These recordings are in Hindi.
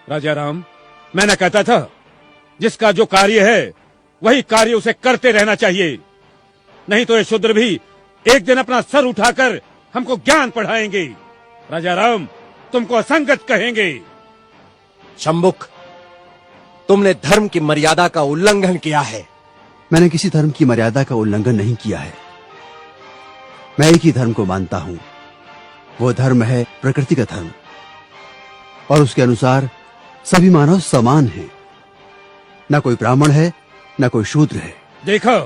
राजा राम, मैं न कहता था जिसका जो कार्य है वही कार्य उसे करते रहना चाहिए, नहीं तो ये शूद्र भी एक दिन अपना सर उठाकर हमको ज्ञान पढ़ाएंगे। राजा राम, तुमको असंगत कहेंगे। शंभुक, तुमने धर्म की मर्यादा का उल्लंघन किया है। मैंने किसी धर्म की मर्यादा का उल्लंघन नहीं किया है। मैं एक ही धर्म को मानता हूं, वो धर्म है प्रकृति का धर्म, और उसके अनुसार सभी मानव समान हैं। न कोई ब्राह्मण है, न कोई शूद्र है। देखो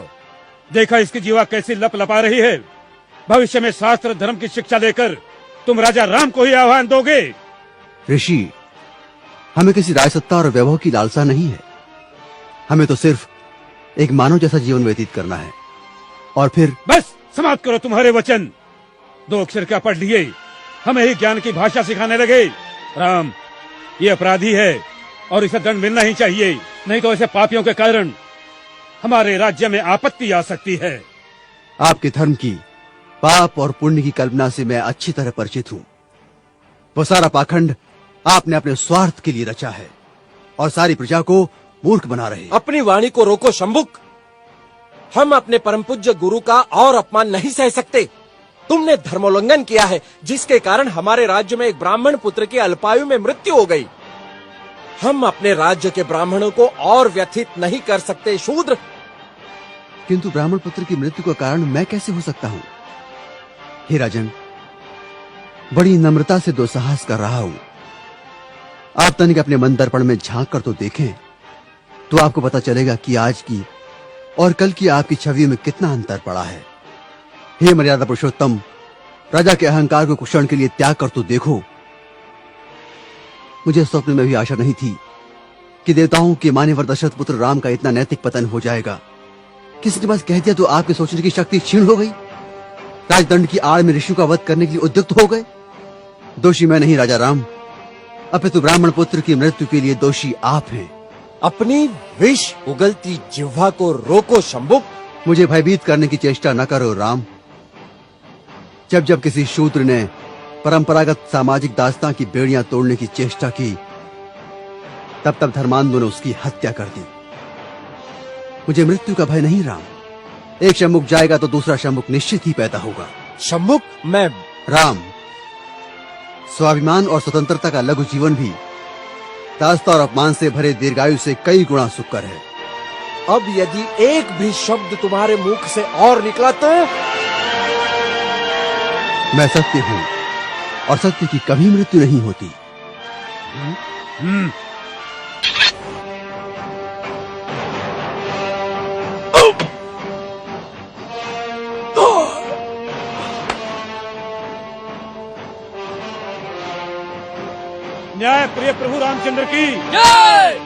देखो इसकी जीवा कैसी लप लपा रही है। भविष्य में शास्त्र धर्म की शिक्षा लेकर तुम राजा राम को ही आह्वान दोगे। ऋषि, हमें किसी राजसत्ता और वैभव की लालसा नहीं है। हमें तो सिर्फ एक मानव जैसा जीवन व्यतीत करना है। और फिर बस समाप्त करो तुम्हारे वचन। 2 अक्षर क्या पढ़ लिए, हमें ही ज्ञान की भाषा सिखाने लगे। राम, ये अपराधी है और इसे दंड मिलना ही चाहिए, नहीं तो ऐसे पापियों के कारण हमारे राज्य में आपत्ति आ सकती है। आपके धर्म की पाप और पुण्य की कल्पना से मैं अच्छी तरह परिचित हूं। वो सारा पाखंड आपने अपने स्वार्थ के लिए रचा है और सारी प्रजा को मूर्ख बना रहे। अपनी वाणी को रोको शंभुक। हम अपने परम पूज्य गुरु का और अपमान नहीं सह सकते। तुमने धर्मोल्लंघन किया है, जिसके कारण हमारे राज्य में एक ब्राह्मण पुत्र की अल्पायु में मृत्यु हो गई। हम अपने राज्य के ब्राह्मणों को और व्यथित नहीं कर सकते शूद्र। किंतु ब्राह्मण पुत्र की मृत्यु का कारण मैं कैसे हो सकता हूं? हे राजन, बड़ी नम्रता से दुस्साहस कर रहा हूं। आप तनिक अपने मन दर्पण में झांक कर तो देखें, तो आपको पता चलेगा कि आज की और कल की आपकी छवि में कितना अंतर पड़ा है। हे मर्यादा पुरुषोत्तम, राजा के अहंकार को कुछ क्षण के लिए त्याग कर तो देखो। मुझे स्वप्न में भी आशा नहीं थी कि देवताओं के मान्यवर दशरथ पुत्र राम का इतना नैतिक पतन हो जाएगा। किसी ने बस कह दिया तो आपके सोचने की शक्ति क्षीण हो गई। राजदंड की आड़ में ऋषियों का वध करने के लिए उद्युक्त हो गए। दोषी मैं नहीं राजा राम, अपितु ब्राह्मण पुत्र की मृत्यु के लिए दोषी आप हैं। अपनी विष उगलती जिह्वा को रोको शंभुक। मुझे भयभीत करने की चेष्टा न करो राम। जब जब किसी शूद्र ने परंपरागत सामाजिक दास्तां की बेड़ियां तोड़ने की चेष्टा की, तब तब धर्मांधों ने उसकी हत्या कर दी। मुझे मृत्यु का भय नहीं राम। एक शंभुक जाएगा तो दूसरा शंभुक निश्चित ही पैदा होगा। शंभुक, मैं राम, स्वाभिमान और स्वतंत्रता का लघु जीवन भी दास्ता और अपमान से भरे दीर्घायु से कई गुणा सुखकर है। अब यदि एक भी शब्द तुम्हारे मुख से और निकला तो मैं सत्य हूं और सत्य की कभी मृत्यु नहीं होती। न्याय प्रिय प्रभु रामचंद्र की जय।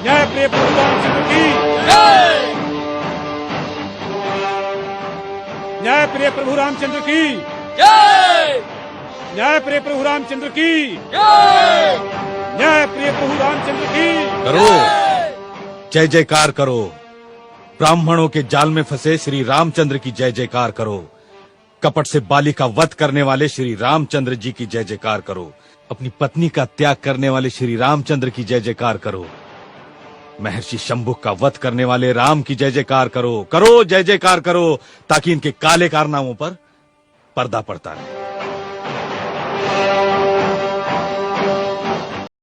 न्याय प्रिय प्रभु रामचंद्र की जय। न्याय प्रिय प्रभु रामचंद्र की जय। न्याय प्रिय प्रभु रामचंद्र की जय। न्याय प्रिय प्रभु रामचंद्र की करो, जय जयकार करो। ब्राह्मणों के जाल में फंसे श्री रामचंद्र की जय जयकार करो। कपट से बाली का वध करने वाले श्री रामचंद्र जी की जय जयकार करो। अपनी पत्नी का त्याग करने वाले श्री रामचंद्र की जय जयकार करो। महर्षि शंभुक का वध करने वाले राम की जय जयकार करो। करो, जय जयकार करो, ताकि इनके काले कारनामों पर पर्दा पड़ता रहे।